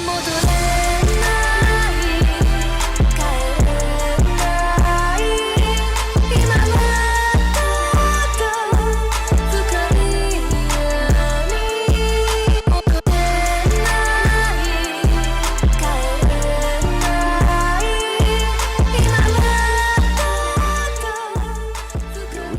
What's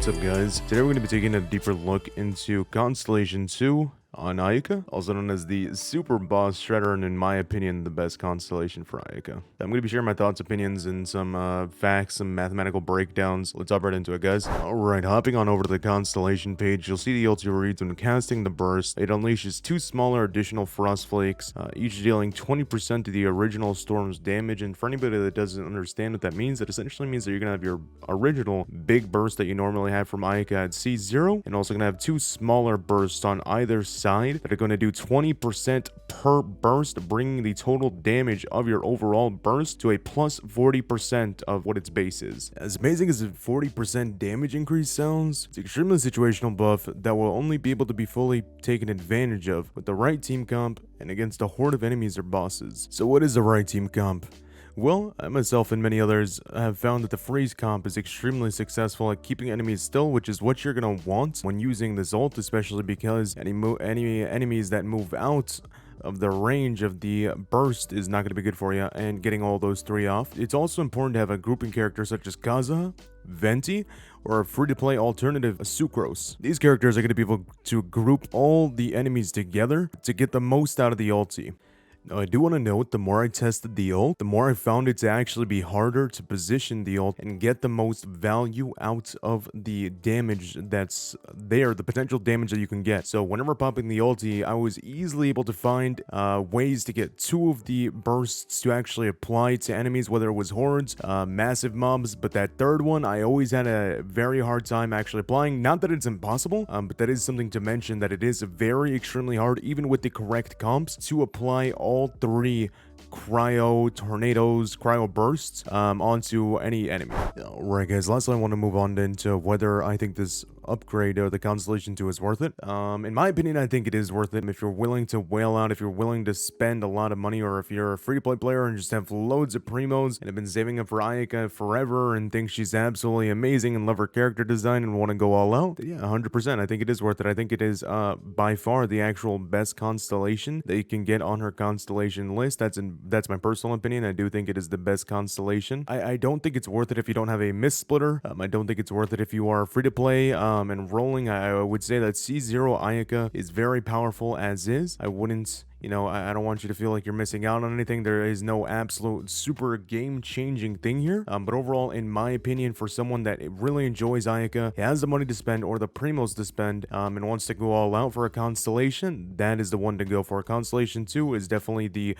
up, guys? Today we're going to be taking a deeper look into Constellation 2 on Ayaka, also known as the Super Boss Shredder, and in my opinion, the best constellation for Ayaka. I'm going to be sharing my thoughts, opinions, and some facts, some mathematical breakdowns. Let's hop right into it, guys. Alright, hopping on over to the constellation page, you'll see the ulti reads when casting the burst. It unleashes 2 smaller additional frost flakes, each dealing 20% of the original storm's damage. And for anybody that doesn't understand what that means, it essentially means that you're going to have your original big burst that you normally have from Ayaka at C0, and also going to have 2 smaller bursts on either side that are going to do 20% per burst, bringing the total damage of your overall burst to a plus 40% of what its base is. As amazing as a 40% damage increase sounds, it's an extremely situational buff that will only be able to be fully taken advantage of with the right team comp and against a horde of enemies or bosses. So what is the right team comp? Well, I myself and many others have found that the freeze comp is extremely successful at keeping enemies still, which is what you're gonna want when using this ult, especially because any enemies that move out of the range of the burst is not going to be good for you, and getting all those 3 off. It's also important to have a grouping character such as Kazuha, Venti, or a free-to-play alternative, Sucrose. These characters are going to be able to group all the enemies together to get the most out of the ulti. Now, I do want to note, the more I tested the ult, the more I found it to actually be harder to position the ult and get the most value out of the damage that's there, the potential damage that you can get. So whenever popping the ulti, I was easily able to find ways to get 2 of the bursts to actually apply to enemies, whether it was hordes, massive mobs, but that 3rd one, I always had a very hard time actually applying. Not that it's impossible, but that is something to mention, that it is very extremely hard, even with the correct comps, to apply all 3 cryo tornadoes, cryo bursts onto any enemy. Alright, guys, lastly I want to move on into whether I think this upgrade or the Constellation 2 is worth it. In my opinion, I think it is worth it if you're willing to whale out, if you're willing to spend a lot of money, or if you're a free-to-play player and just have loads of primos and have been saving up for Ayaka forever and think she's absolutely amazing and love her character design and want to go all out. Yeah, 100%. I think it is worth it. I think it is by far the actual best constellation that you can get on her constellation list. That's my personal opinion. I do think it is the best constellation. I don't think it's worth it if you don't have a mist splitter. I don't think it's worth it if you are free to play and rolling. I would say that C0 Ayaka is very powerful as is. I wouldn't, you know, I don't want you to feel like you're missing out on anything. There is no absolute super game-changing thing here. But overall, in my opinion, for someone that really enjoys Ayaka, has the money to spend or the primos to spend, and wants to go all out for a constellation, that is the one to go for. Constellation 2 is definitely the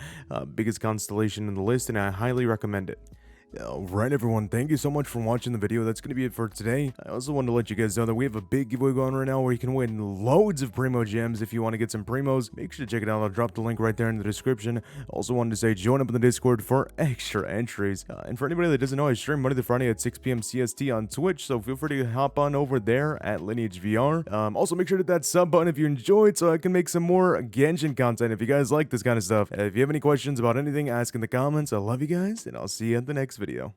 biggest constellation in the list, and I highly recommend it. Alright, everyone, thank you so much for watching the video. That's going to be it for today. I also wanted to let you guys know that we have a big giveaway going right now where you can win loads of Primogems. If you want to get some primos, make sure to check it out. I'll drop the link right there in the description. Also wanted to say, join up in the Discord for extra entries. And for anybody that doesn't know, I stream Monday to Friday at 6 p.m. CST on Twitch, so feel free to hop on over there at Lineage VR. Also, make sure to hit that sub button if you enjoyed, so I can make some more Genshin content if you guys like this kind of stuff. If you have any questions about anything, ask in the comments. I love you guys, and I'll see you at the next video.